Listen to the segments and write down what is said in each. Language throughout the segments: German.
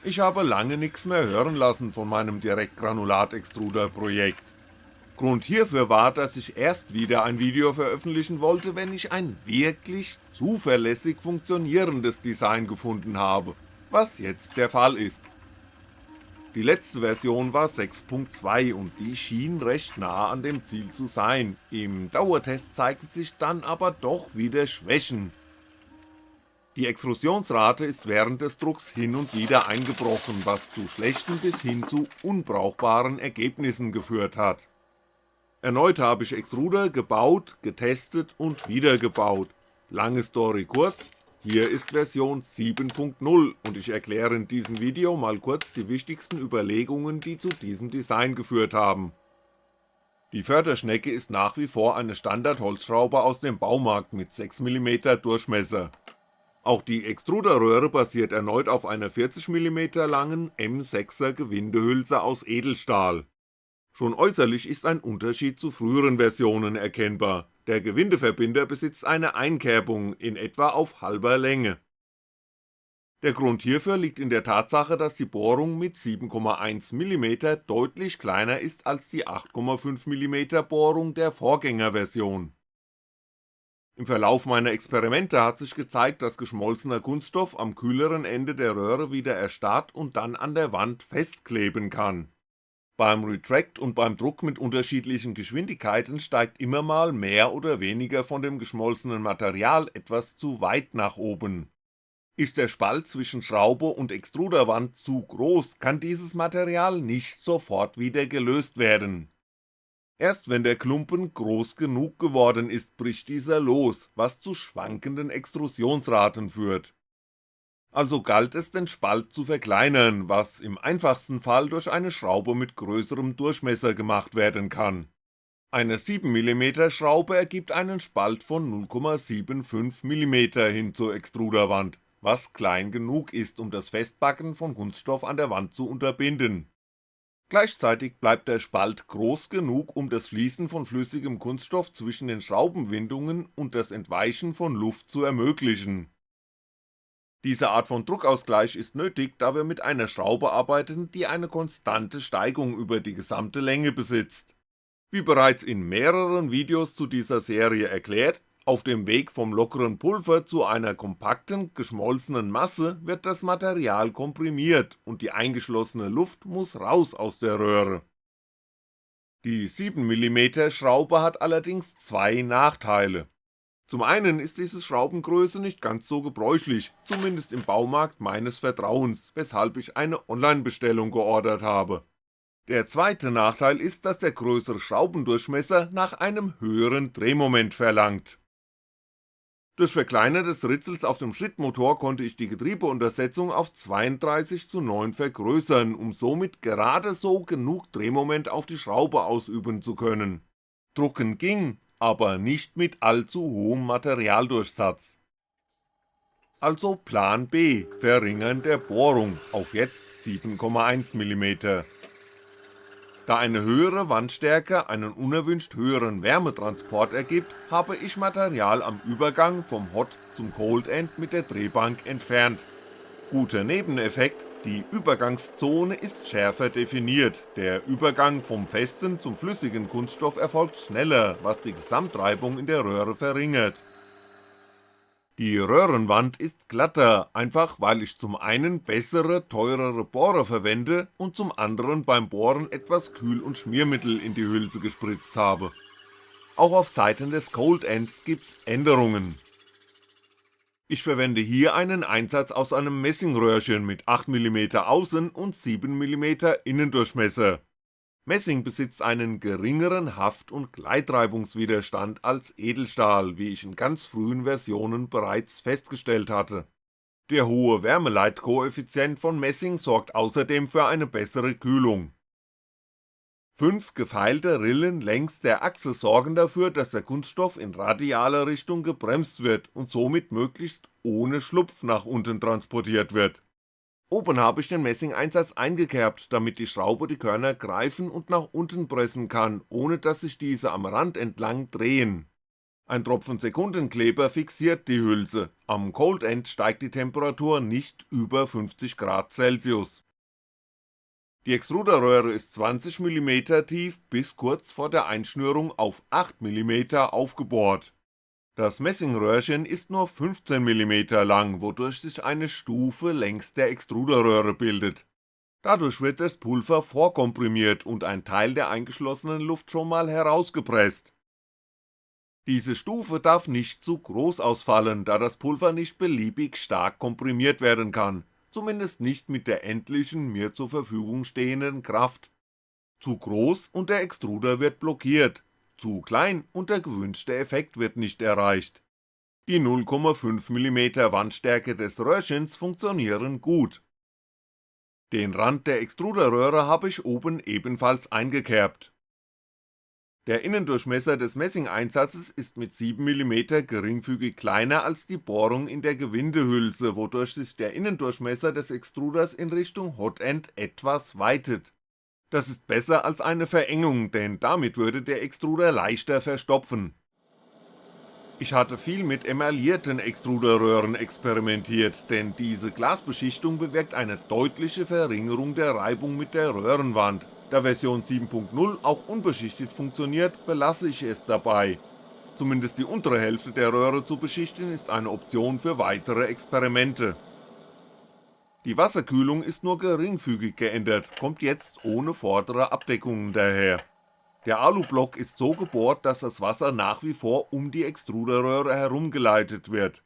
Ich habe lange nix mehr hören lassen von meinem Direktgranulat-Extruder-Projekt. Grund hierfür war, dass ich erst wieder ein Video veröffentlichen wollte, wenn ich ein wirklich zuverlässig funktionierendes Design gefunden habe, was jetzt der Fall ist. Die letzte Version war 6.2 und die schien recht nah an dem Ziel zu sein, im Dauertest zeigten sich dann aber doch wieder Schwächen. Die Extrusionsrate ist während des Drucks hin und wieder eingebrochen, was zu schlechten bis hin zu unbrauchbaren Ergebnissen geführt hat. Erneut habe ich Extruder gebaut, getestet und wieder gebaut. Lange Story kurz, hier ist Version 7.0 und ich erkläre in diesem Video mal kurz die wichtigsten Überlegungen, die zu diesem Design geführt haben. Die Förderschnecke ist nach wie vor eine Standard-Holzschraube aus dem Baumarkt mit 6mm Durchmesser. Auch die Extruderröhre basiert erneut auf einer 40mm langen M6er Gewindehülse aus Edelstahl. Schon äußerlich ist ein Unterschied zu früheren Versionen erkennbar, der Gewindeverbinder besitzt eine Einkerbung in etwa auf halber Länge. Der Grund hierfür liegt in der Tatsache, dass die Bohrung mit 7,1mm deutlich kleiner ist als die 8,5mm Bohrung der Vorgängerversion. Im Verlauf meiner Experimente hat sich gezeigt, dass geschmolzener Kunststoff am kühleren Ende der Röhre wieder erstarrt und dann an der Wand festkleben kann. Beim Retract und beim Druck mit unterschiedlichen Geschwindigkeiten steigt immer mal mehr oder weniger von dem geschmolzenen Material etwas zu weit nach oben. Ist der Spalt zwischen Schraube und Extruderwand zu groß, kann dieses Material nicht sofort wieder gelöst werden. Erst wenn der Klumpen groß genug geworden ist, bricht dieser los, was zu schwankenden Extrusionsraten führt. Also galt es, den Spalt zu verkleinern, was im einfachsten Fall durch eine Schraube mit größerem Durchmesser gemacht werden kann. Eine 7mm Schraube ergibt einen Spalt von 0,75mm hin zur Extruderwand, was klein genug ist, um das Festbacken von Kunststoff an der Wand zu unterbinden. Gleichzeitig bleibt der Spalt groß genug, um das Fließen von flüssigem Kunststoff zwischen den Schraubenwindungen und das Entweichen von Luft zu ermöglichen. Diese Art von Druckausgleich ist nötig, da wir mit einer Schraube arbeiten, die eine konstante Steigung über die gesamte Länge besitzt. Wie bereits in mehreren Videos zu dieser Serie erklärt, auf dem Weg vom lockeren Pulver zu einer kompakten, geschmolzenen Masse wird das Material komprimiert und die eingeschlossene Luft muss raus aus der Röhre. Die 7mm Schraube hat allerdings zwei Nachteile. Zum einen ist diese Schraubengröße nicht ganz so gebräuchlich, zumindest im Baumarkt meines Vertrauens, weshalb ich eine Online-Bestellung geordert habe. Der zweite Nachteil ist, dass der größere Schraubendurchmesser nach einem höheren Drehmoment verlangt. Durch Verkleinern des Ritzels auf dem Schrittmotor konnte ich die Getriebeuntersetzung auf 32:9 vergrößern, um somit gerade so genug Drehmoment auf die Schraube ausüben zu können. Drucken ging, aber nicht mit allzu hohem Materialdurchsatz. Also Plan B, Verringern der Bohrung auf jetzt 7,1mm. Da eine höhere Wandstärke einen unerwünscht höheren Wärmetransport ergibt, habe ich Material am Übergang vom Hot zum Cold End mit der Drehbank entfernt. Guter Nebeneffekt: die Übergangszone ist schärfer definiert, der Übergang vom festen zum flüssigen Kunststoff erfolgt schneller, was die Gesamtreibung in der Röhre verringert. Die Röhrenwand ist glatter, einfach weil ich zum einen bessere, teurere Bohrer verwende und zum anderen beim Bohren etwas Kühl- und Schmiermittel in die Hülse gespritzt habe. Auch auf Seiten des Cold Ends gibt's Änderungen. Ich verwende hier einen Einsatz aus einem Messingröhrchen mit 8mm Außen- und 7mm Innendurchmesser. Messing besitzt einen geringeren Haft- und Gleitreibungswiderstand als Edelstahl, wie ich in ganz frühen Versionen bereits festgestellt hatte. Der hohe Wärmeleitkoeffizient von Messing sorgt außerdem für eine bessere Kühlung. 5 gefeilte Rillen längs der Achse sorgen dafür, dass der Kunststoff in radialer Richtung gebremst wird und somit möglichst ohne Schlupf nach unten transportiert wird. Oben habe ich den Messingeinsatz eingekerbt, damit die Schraube die Körner greifen und nach unten pressen kann, ohne dass sich diese am Rand entlang drehen. Ein Tropfen Sekundenkleber fixiert die Hülse, am Cold End steigt die Temperatur nicht über 50°C. Die Extruderröhre ist 20mm tief bis kurz vor der Einschnürung auf 8mm aufgebohrt. Das Messingröhrchen ist nur 15mm lang, wodurch sich eine Stufe längs der Extruderröhre bildet. Dadurch wird das Pulver vorkomprimiert und ein Teil der eingeschlossenen Luft schon mal herausgepresst. Diese Stufe darf nicht zu groß ausfallen, da das Pulver nicht beliebig stark komprimiert werden kann, zumindest nicht mit der endlichen mir zur Verfügung stehenden Kraft. Zu groß und der Extruder wird blockiert, zu klein und der gewünschte Effekt wird nicht erreicht. Die 0,5mm Wandstärke des Röhrchens funktionieren gut. Den Rand der Extruderröhre habe ich oben ebenfalls eingekerbt. Der Innendurchmesser des Messingeinsatzes ist mit 7mm geringfügig kleiner als die Bohrung in der Gewindehülse, wodurch sich der Innendurchmesser des Extruders in Richtung Hotend etwas weitet. Das ist besser als eine Verengung, denn damit würde der Extruder leichter verstopfen. Ich hatte viel mit emaillierten Extruderröhren experimentiert, denn diese Glasbeschichtung bewirkt eine deutliche Verringerung der Reibung mit der Röhrenwand. Da Version 7.0 auch unbeschichtet funktioniert, belasse ich es dabei. Zumindest die untere Hälfte der Röhre zu beschichten ist eine Option für weitere Experimente. Die Wasserkühlung ist nur geringfügig geändert, kommt jetzt ohne vordere Abdeckungen daher. Der Alublock ist so gebohrt, dass das Wasser nach wie vor um die Extruderröhre herumgeleitet wird.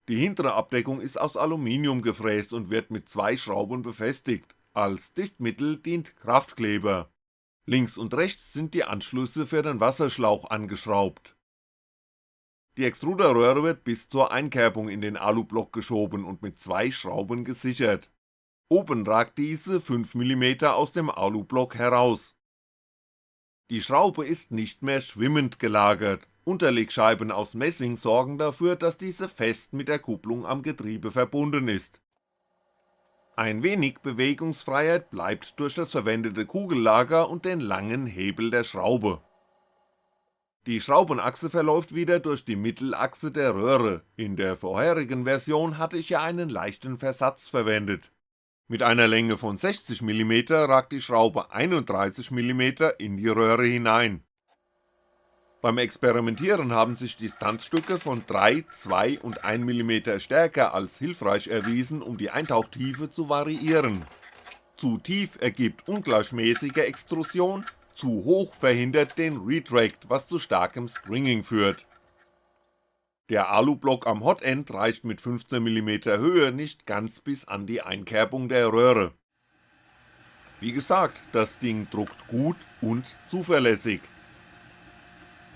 Die hintere Abdeckung ist aus Aluminium gefräst und wird mit 2 Schrauben befestigt. Als Dichtmittel dient Kraftkleber. Links und rechts sind die Anschlüsse für den Wasserschlauch angeschraubt. Die Extruderröhre wird bis zur Einkerbung in den Alublock geschoben und mit 2 Schrauben gesichert. Oben ragt diese 5mm aus dem Alublock heraus. Die Schraube ist nicht mehr schwimmend gelagert, Unterlegscheiben aus Messing sorgen dafür, dass diese fest mit der Kupplung am Getriebe verbunden ist. Ein wenig Bewegungsfreiheit bleibt durch das verwendete Kugellager und den langen Hebel der Schraube. Die Schraubenachse verläuft wieder durch die Mittelachse der Röhre, in der vorherigen Version hatte ich ja einen leichten Versatz verwendet. Mit einer Länge von 60mm ragt die Schraube 31mm in die Röhre hinein. Beim Experimentieren haben sich Distanzstücke von 3, 2 und 1mm stärker als hilfreich erwiesen, um die Eintauchtiefe zu variieren. Zu tief ergibt ungleichmäßige Extrusion, zu hoch verhindert den Retract, was zu starkem Stringing führt. Der Alublock am Hotend reicht mit 15mm Höhe nicht ganz bis an die Einkerbung der Röhre. Wie gesagt, das Ding druckt gut und zuverlässig.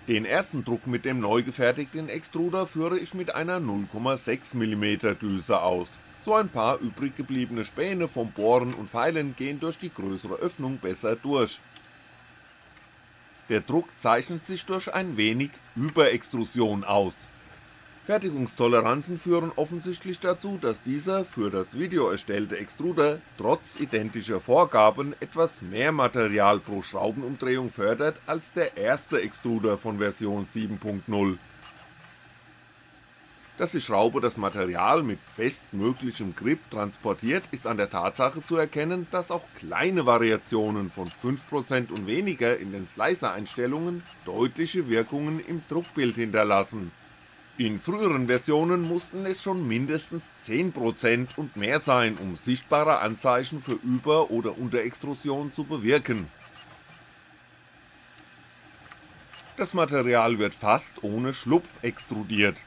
Den ersten Druck mit dem neu gefertigten Extruder führe ich mit einer 0,6mm Düse aus, so ein paar übrig gebliebene Späne vom Bohren und Feilen gehen durch die größere Öffnung besser durch. Der Druck zeichnet sich durch ein wenig Überextrusion aus. Fertigungstoleranzen führen offensichtlich dazu, dass dieser für das Video erstellte Extruder trotz identischer Vorgaben etwas mehr Material pro Schraubenumdrehung fördert als der erste Extruder von Version 7.0. Dass die Schraube das Material mit bestmöglichem Grip transportiert, ist an der Tatsache zu erkennen, dass auch kleine Variationen von 5% und weniger in den Slicer-Einstellungen deutliche Wirkungen im Druckbild hinterlassen. In früheren Versionen mussten es schon mindestens 10% und mehr sein, um sichtbare Anzeichen für Über- oder Unterextrusion zu bewirken. Das Material wird fast ohne Schlupf extrudiert.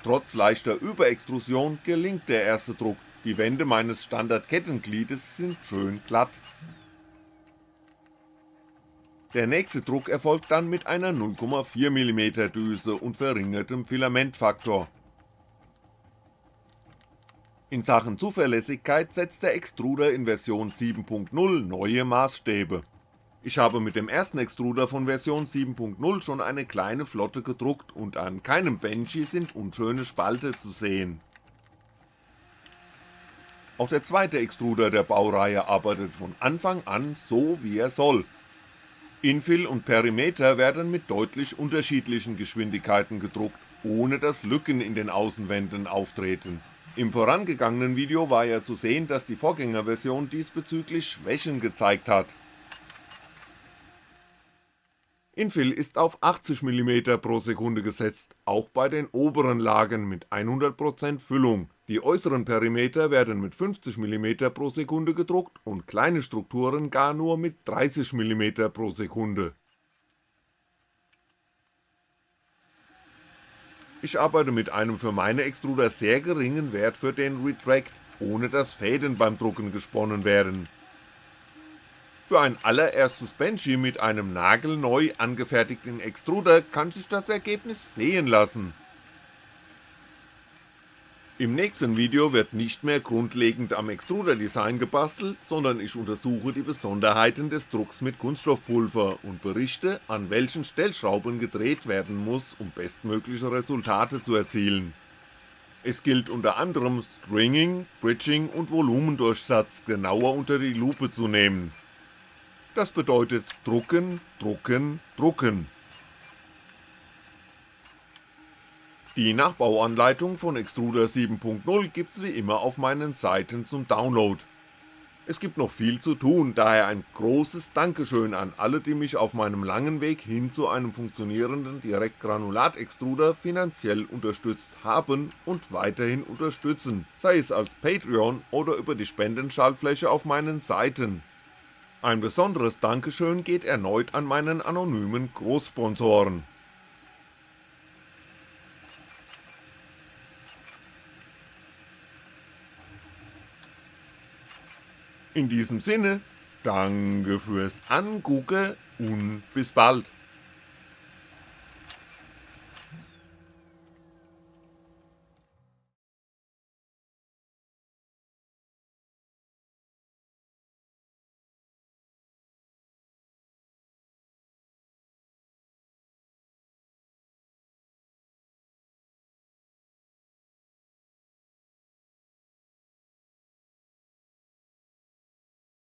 Trotz leichter Überextrusion gelingt der erste Druck, die Wände meines Standard-Kettengliedes sind schön glatt. Der nächste Druck erfolgt dann mit einer 0,4mm Düse und verringertem Filamentfaktor. In Sachen Zuverlässigkeit setzt der Extruder in Version 7.0 neue Maßstäbe. Ich habe mit dem ersten Extruder von Version 7.0 schon eine kleine Flotte gedruckt und an keinem Benchy sind unschöne Spalte zu sehen. Auch der zweite Extruder der Baureihe arbeitet von Anfang an so wie er soll. Infill und Perimeter werden mit deutlich unterschiedlichen Geschwindigkeiten gedruckt, ohne dass Lücken in den Außenwänden auftreten. Im vorangegangenen Video war ja zu sehen, dass die Vorgängerversion diesbezüglich Schwächen gezeigt hat. Infill ist auf 80mm pro Sekunde gesetzt, auch bei den oberen Lagen mit 100% Füllung. Die äußeren Perimeter werden mit 50mm pro Sekunde gedruckt und kleine Strukturen gar nur mit 30mm pro Sekunde. Ich arbeite mit einem für meine Extruder sehr geringen Wert für den Retract, ohne dass Fäden beim Drucken gesponnen werden. Für ein allererstes Benchy mit einem nagelneu angefertigten Extruder kann sich das Ergebnis sehen lassen. Im nächsten Video wird nicht mehr grundlegend am Extruder-Design gebastelt, sondern ich untersuche die Besonderheiten des Drucks mit Kunststoffpulver und berichte, an welchen Stellschrauben gedreht werden muss, um bestmögliche Resultate zu erzielen. Es gilt unter anderem Stringing, Bridging und Volumendurchsatz genauer unter die Lupe zu nehmen. Das bedeutet drucken, drucken, drucken. Die Nachbauanleitung von Extruder 7.0 gibt's wie immer auf meinen Seiten zum Download. Es gibt noch viel zu tun, daher ein großes Dankeschön an alle, die mich auf meinem langen Weg hin zu einem funktionierenden Direktgranulat-Extruder finanziell unterstützt haben und weiterhin unterstützen, sei es als Patreon oder über die Spendenschaltfläche auf meinen Seiten. Ein besonderes Dankeschön geht erneut an meinen anonymen Großsponsoren. In diesem Sinne, danke fürs Angucken und bis bald.